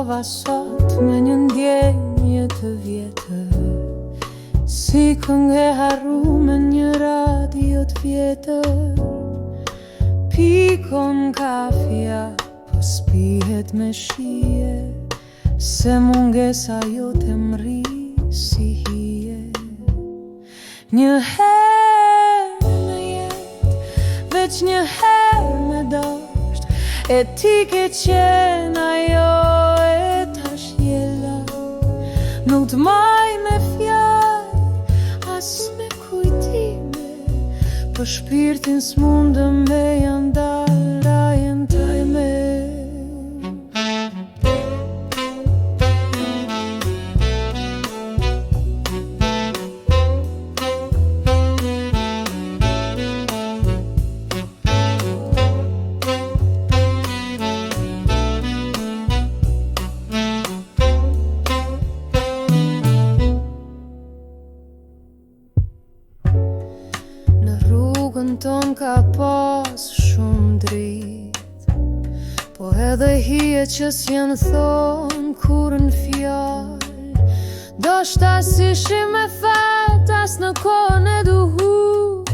Dëgjova sot me një ndjenjë të vjetër, si këngë e harruar një radio të vjetër. Pikon kafja, po spihet me shije, se mungesa jote mri si hije. Një herë në jetë, veç një herë me dasht, e ti ke qenë ajo e tash jella. Nuk të maj me fjallë, as me kujtime, për shpirtin s'mundëm me janë dalë ajen taj me. Rrugën ton ka pas shumë dritë, po edhe hije që s'janë thonë kur në fjallë. Do shta si shim e fat as në kohën e duhur,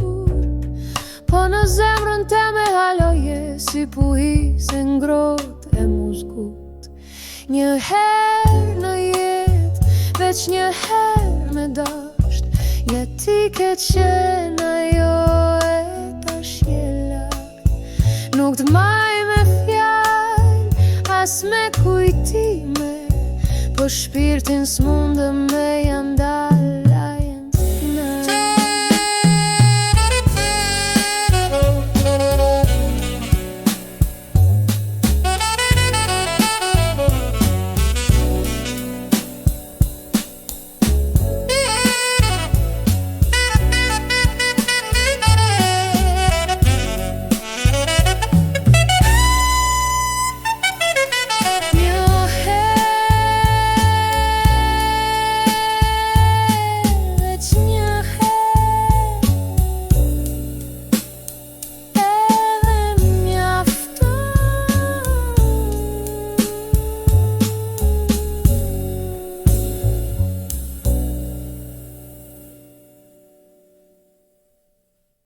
po në zemrën teme haloje si puhi se ngrot e muzgut. Një herë në jetë, veç një herë me dasht, je ti ke qenë ajo e tash jella. Nuk të maj me fjallë, as me kujtime, po shpirtin s'mundëm me janë dalë